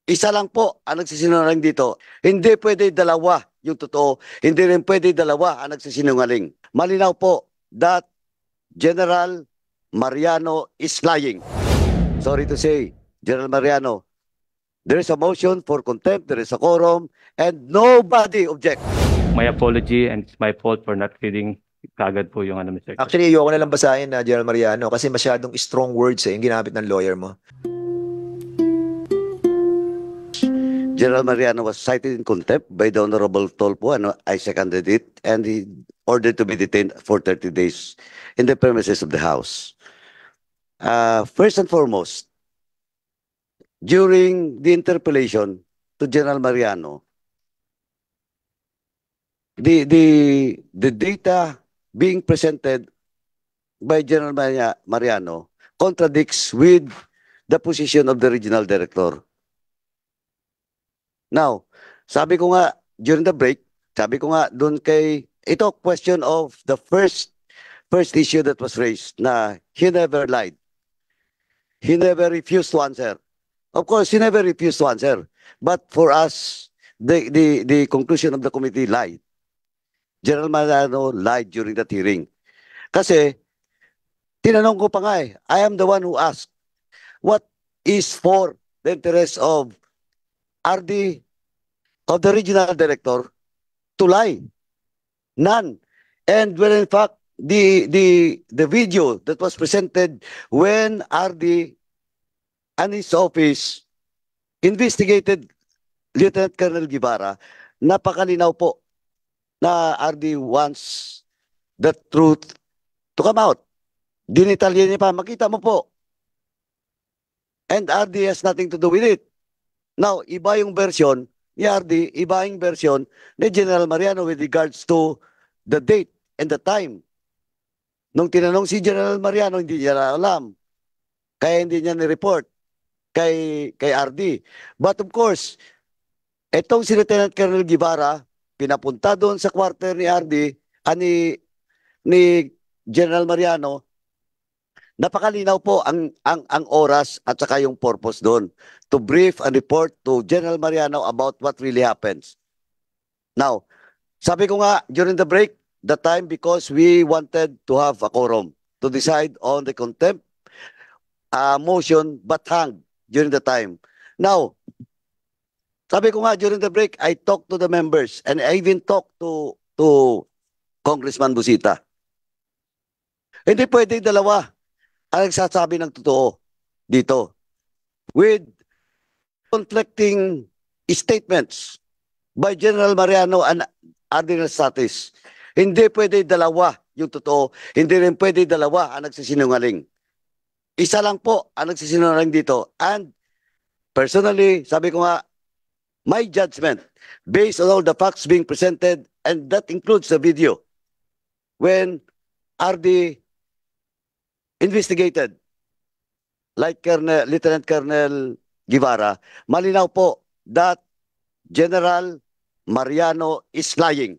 Isa lang po ang nagsisinungaling dito. Hindi pwede dalawa yung totoo. Hindi rin pwede dalawa ang nagsisinungaling. Malinaw po that General Mariano is lying. Sorry to say, General Mariano, there is a motion for contempt, there is a quorum, and nobody object. My apology, and it's my fault for not reading kagad po yung Mr. Chair. Actually, ayoko na lang basahin na General Mariano kasi masyadong strong words yung ginamit ng lawyer mo. General Mariano was cited in contempt by the Honorable Tolpo, and I seconded it, and he ordered to be detained for 30 days in the premises of the House. First and foremost, during the interpellation to General Mariano, the data being presented by General Mariano contradicts with the position of the regional director. Now, sabi ko nga during the break, sabi ko nga doon kay ito question of the first issue that was raised na he never lied. He never refused to answer. Of course, he never refused to answer. But for us, the conclusion of the committee lied. General Mariano lied during that hearing. Kasi, tinanong ko pa nga I am the one who asked, what is for the interest of RD, of the regional director, to lie? None. And when in fact, the video that was presented when RD and his office investigated Lieutenant Colonel Guevara, napakalinaw po na RD wants the truth to come out. Dinitalya niya pa, makita mo po. And RD has nothing to do with it. Now, iba yung version ni RD, iba yung version ni General Mariano with regards to the date and the time. Nung tinanong si General Mariano, hindi niya alam. Kaya hindi niya ni-report kay RD. But of course, etong si Lieutenant Colonel Guevara, pinapunta doon sa quarter ni RD, ni General Mariano, napakalinaw po ang oras at saka yung purpose doon to brief and report to General Mariano about what really happens. Now, sabi ko nga during the break, the time because we wanted to have a quorum to decide on the contempt motion but hanged during the time. Now, sabi ko nga during the break, I talked to the members and I even talked to Congressman Busita. Hindi pwede dalawa ang nagsasabi ng totoo dito with conflicting statements by General Mariano and Admiral Satis. Hindi pwede dalawa yung totoo. Hindi rin pwede dalawa ang nagsisinungaling. Isa lang po ang nagsisinungaling dito. And personally, sabi ko nga, my judgment, based on all the facts being presented, and that includes the video, when RD investigated, like Lieutenant Colonel Guevara, malinaw po that General Mariano is lying.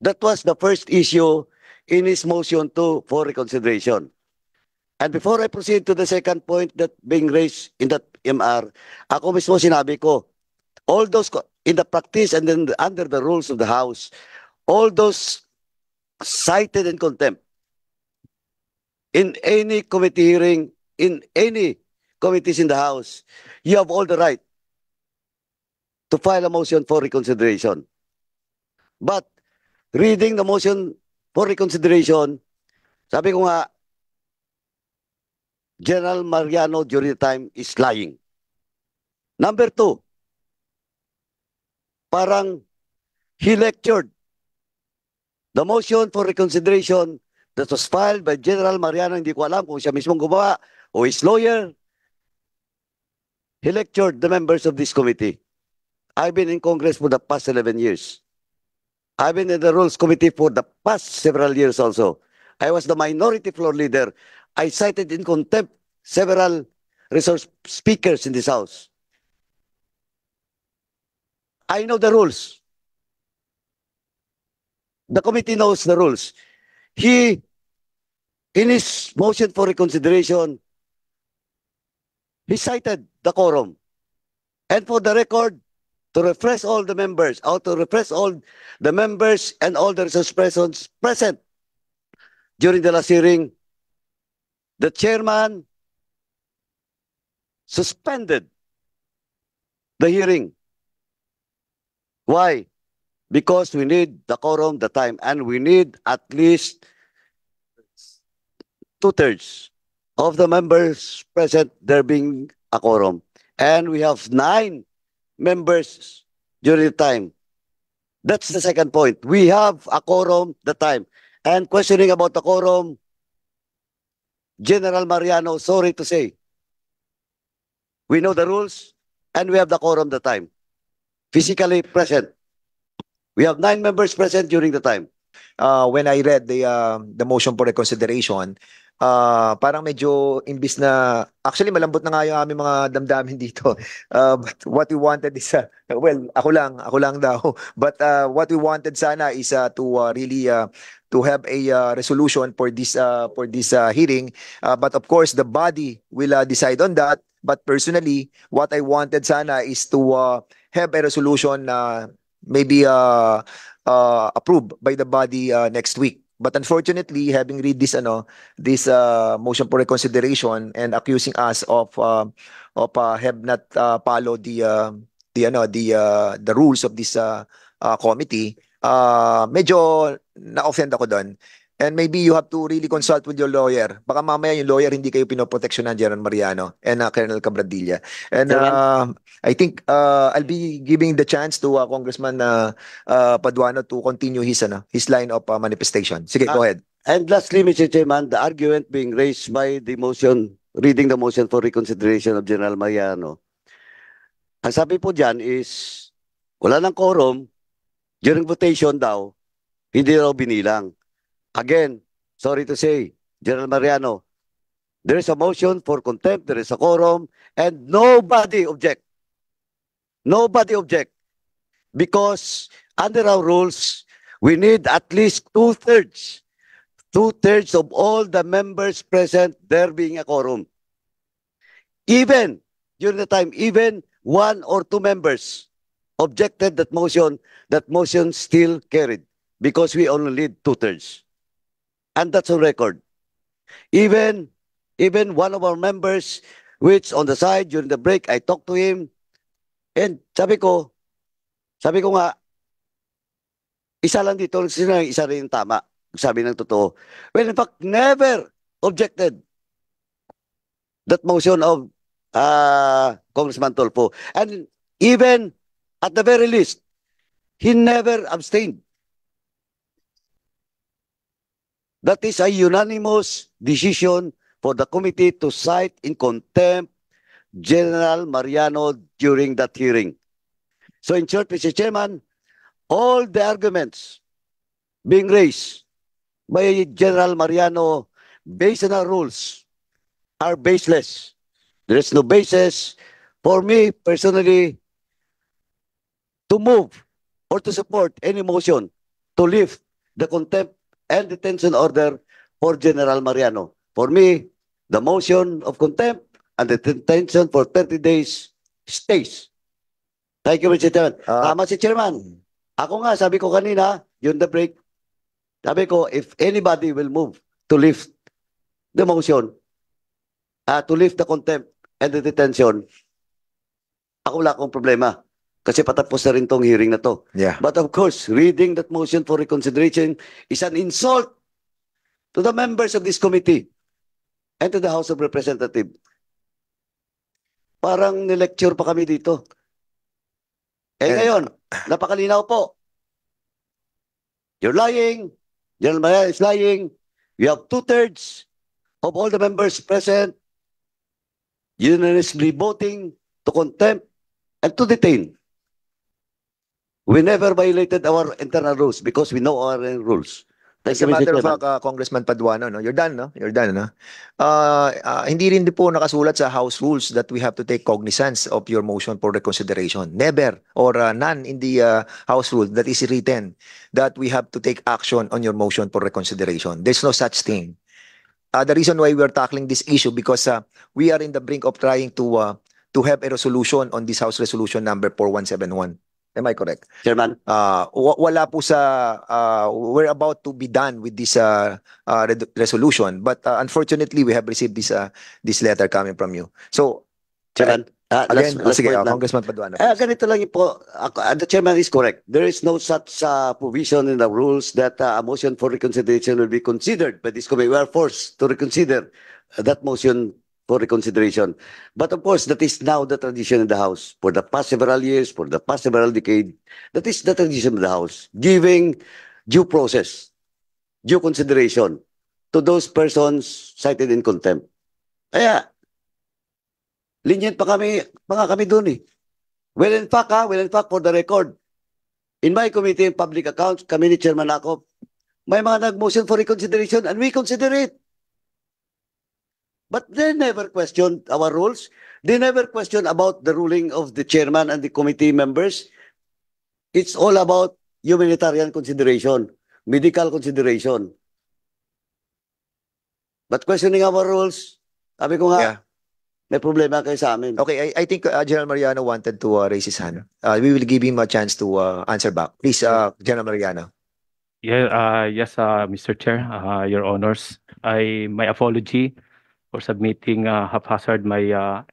That was the first issue in his motion for reconsideration. And before I proceed to the second point that being raised in that MR, ako mismo sinabi ko, all those in the practice and then under the rules of the House, all those cited in contempt in any committee hearing, in any committees in the House, you have all the right to file a motion for reconsideration. But reading the motion for reconsideration, sabi ko nga, General Mariano during the time is lying. Number two, parang he lectured the motion for reconsideration that was filed by General Mariano, hindi ko alam kung siya mismong gumawa o his lawyer. He lectured the members of this committee. I've been in Congress for the past 11 years. I've been in the Rules Committee for the past several years also. I was the minority floor leader. I cited in contempt several resource speakers in this House. I know the rules. The committee knows the rules. He, in his motion for reconsideration, he cited the quorum. And for the record, to refresh all the members, or to refresh all the members and all the resource persons present during the last hearing, the chairman suspended the hearing. Why? Because we need the quorum, the time, and we need at least two-thirds of the members present, there being a quorum. And we have 9 members during the time. That's the second point. We have a quorum, the time. And questioning about the quorum, General Mariano, sorry to say, we know the rules and we have the quorum, the time. Physically present. We have 9 members present during the time. When I read the motion for reconsideration, parang medyo imbis na actually malambot na nga yung aming mga damdamin dito. But what we wanted is well, ako lang daw. But what we wanted sana is to really to have a resolution for this hearing. But of course, the body will decide on that. But personally, what I wanted sana is to have a resolution maybe approved by the body next week. But unfortunately, having read this motion for reconsideration and accusing us of have not followed the rules of this committee, medyo na-offend ako doon. And maybe you have to really consult with your lawyer. Baka mamaya yung lawyer hindi kayo pinoproteksyonan, General Mariano and Colonel Cabradilla. And I think I'll be giving the chance to Congressman Paduano to continue his line of manifestation. Sige, go ahead. And lastly, Mr. Chairman, the argument being raised by the motion, reading the motion for reconsideration of General Mariano, ang sabi po dyan is, wala ng quorum, during votation daw, hindi raw binilang. Again, sorry to say, General Mariano, there is a motion for contempt, there is a quorum, and nobody object. Nobody object. Because under our rules, we need at least two-thirds of all the members present, there being a quorum. Even, during the time, even 1 or 2 members objected that motion still carried because we only need two-thirds. And that's on record. Even one of our members, which on the side during the break, I talked to him, and sabi ko nga, isa lang dito, isa rin yung tama. Sabi ng totoo. Well, in fact, never objected that motion of Congressman Tolpo. And even at the very least, he never abstained. That is a unanimous decision for the committee to cite in contempt General Mariano during that hearing. So in short, Mr. Chairman, all the arguments being raised by General Mariano based on our rules are baseless. There is no basis for me personally to move or to support any motion to lift the contempt and detention order for General Mariano. For me, the motion of contempt and the detention for 30 days stays. Thank you, Mr. Chairman. Tama si Chairman. Ako nga, sabi ko kanina, during the break, sabi ko, if anybody will move to lift the motion, to lift the contempt and the detention, ako wala akong problema. Kasi patapos na rin tong hearing na to. Yeah. But of course, reading that motion for reconsideration is an insult to the members of this committee and to the House of Representatives. Parang nilecture pa kami dito. Ngayon, napakalinaw po. You're lying. General Mariano is lying. You have two-thirds of all the members present unanimously voting to contempt and to detain. We never violated our internal rules because we know our rules. As Thank a you, Mr. matter of Chairman. fact, Congressman Paduano, no? You're done, no? You're done, no? Hindi rin po nakasulat sa House rules that we have to take cognizance of your motion for reconsideration. Never, or none in the House rule that is written that we have to take action on your motion for reconsideration. There's no such thing. The reason why we are tackling this issue because we are in the brink of trying to have a resolution on this House Resolution number 4171. Am I correct? Chairman, Wala po sa we're about to be done with this resolution, but unfortunately we have received this letter coming from you. So Chairman, again, last sige, point lang. Congressman Paduano. Ganito lang yun po. The chairman is correct. There is no such provision in the rules that a motion for reconsideration will be considered by this committee. We are forced to reconsider that motion for reconsideration. But of course, that is now the tradition in the House. For the past several years, for the past several decades, that is the tradition of the House. Giving due process, due consideration to those persons cited in contempt. Kaya, lenient pa kami doon eh. Well, in fact, for the record, in my committee on public accounts, kami ni Chairman Akop, may mga nag-motion for reconsideration and we consider it. But they never questioned our rules. They never questioned about the ruling of the chairman and the committee members. It's all about humanitarian consideration, medical consideration. But questioning our rules, sabi ko nga, Yeah. may problema kayo sa amin. Okay, I think General Mariano wanted to raise his hand. We will give him a chance to answer back. Please, General Mariano. Yeah, yes, Mr. Chair, Your Honors. My apology for submitting haphazard my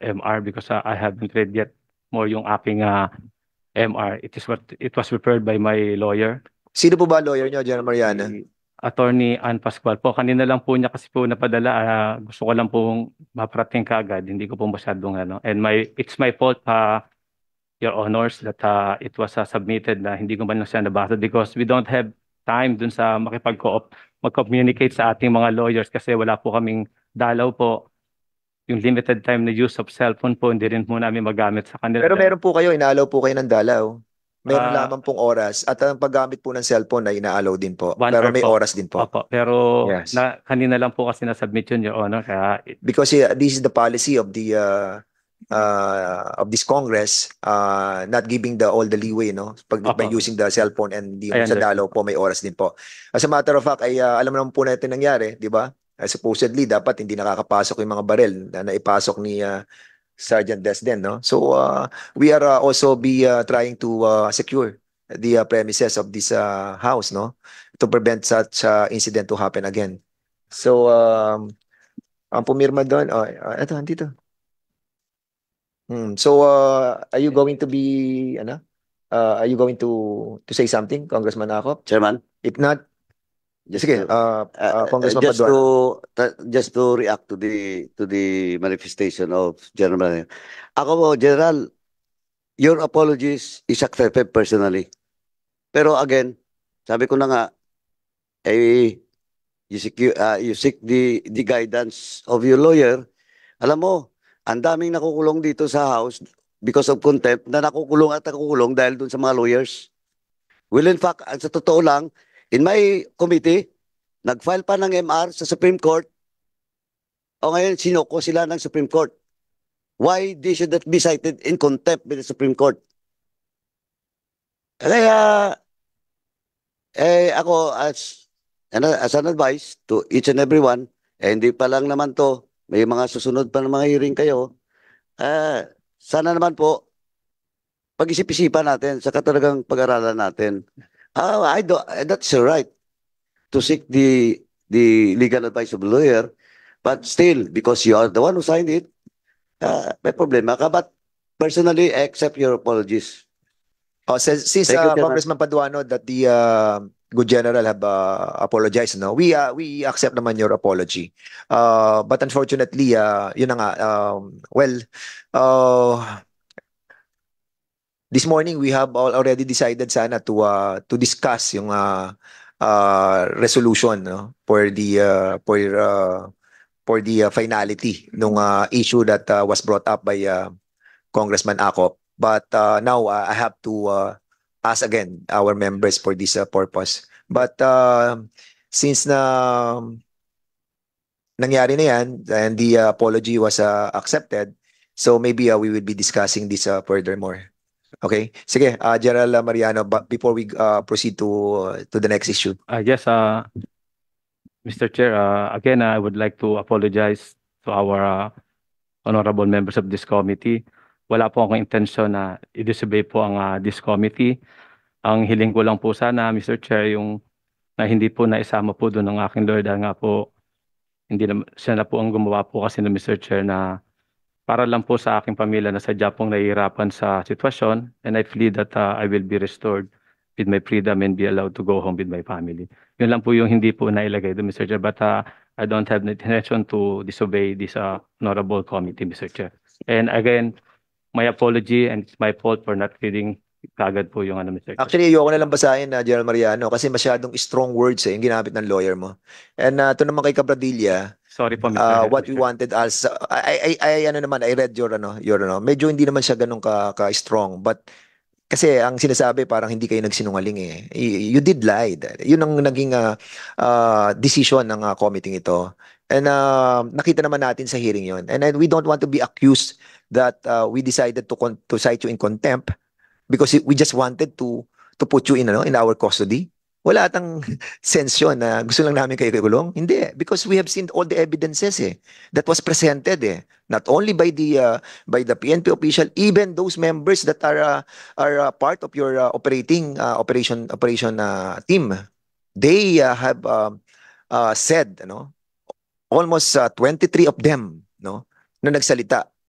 MR because I haven't read yet more yung aking MR. It was prepared by my lawyer. Sino po ba lawyer niyo, General Mariano? Si Attorney Ann Pascual po. Kanina lang po niya kasi po napadala. Gusto ko lang pong maparating kaagad. Hindi ko po masyadong ano. And it's my fault, Your Honors, that it was submitted na hindi ko man lang siya nabasa because we don't have time dun sa mag-communicate sa ating mga lawyers kasi wala po kaming dalaw po. Yung limited time na use of cellphone po, hindi rin po namin magamit sa kanila. Pero meron po kayo, inaalaw po kayo ng dalaw. Meron Ah. lamang pong oras at ang paggamit po ng cellphone na inaalaw din po. 1 Pero hour may po. oras din po. Opo, pero Yes. kanina lang po kasi na-submit yun, Your Honor. Kaya Because this is the policy of this Congress, not giving all the leeway, no? By Opo. using the cellphone and I sa dalaw po may oras din po. As a matter of fact, ay alam naman po natin nangyari, di ba? Supposedly dapat hindi nakakapasok yung mga barel na naipasok ni Sergeant Desden, no? So we are also trying to secure the premises of this house, no? To prevent such incident to happen again. So ang pumirma doon, eto andito. So are you going to be are you going to say something, Congressman Akop? Chairman, If not, sige, Congressman just Paduano. just to react to the manifestation of General. Ako po, General, your apologies is accepted personally. Pero again, sabi ko na nga, you seek the guidance of your lawyer. Alam mo, ang daming nakukulong dito sa House because of contempt na nakukulong dahil dun sa mga lawyers. Well, in fact, sa totoo lang, in my committee, nag-file pa ng MR sa Supreme Court. O ngayon, sinuko sila ng Supreme Court. Why they should not be cited in contempt by the Supreme Court? Kaya, ako as an advice to each and everyone, hindi pa lang naman to, may mga susunod pa ng mga hearing kayo, sana naman po, pag-isip-isipan natin, saka talagang pag-aralan natin. That's your right to seek the legal advice of a lawyer, but still, because you are the one who signed it, may problema ka. But personally, I accept your apologies. Since Thank you, Chairman. Congressman Paduano that the good general have apologized, no? We accept naman your apology. But unfortunately, yun na nga, this morning we have already decided sana to discuss yung resolution, no, for the finality nung issue that was brought up by Congressman Akop. But now I have to ask again our members for this purpose. But since nangyari na yan and the apology was accepted, so maybe we will be discussing this furthermore. Okay? Sige, General Mariano, but before we proceed to the next issue. yes, Mr. Chair, again, I would like to apologize to our honorable members of this committee. Wala po akong intensyon na i-disobey po ang this committee. Ang hiling ko lang po sana, Mr. Chair, yung na hindi po naisama po doon ng aking lawyer dahil nga po hindi na, siya na po ang gumawa po kasi ng Mr. Chair na para lang po sa aking pamilya na sadya pong nahihirapan sa sitwasyon, and I plead that I will be restored with my freedom and be allowed to go home with my family. Yun lang po yung hindi po nailagay doon, Mr. Chair, but I don't have the intention to disobey this honorable committee, Mr. Chair. And again, my apology, and it's my fault for not reading kagad po yung Mr. Chair. Actually, ayoko na lang basahin na General Mariano kasi masyadong strong words yung ginamit ng lawyer mo. And ito naman kay Cabradilla, Sorry po, Mr. what we Chair. wanted as I read your medyo hindi naman siya ganun ka strong, but kasi ang sinasabi parang hindi kayo nagsinungaling eh. You did lie. Yun ang naging decision ng committee ito. And nakita naman natin sa hearing yun. And we don't want to be accused that we decided to cite you in contempt because we just wanted to put you in our custody. Wala atang sense yun na gusto lang namin kayo kulong. Hindi, because we have seen all the evidences that was presented not only by the PNP official, even those members that are part of your operation team. They have said almost 23 of them na nagsalita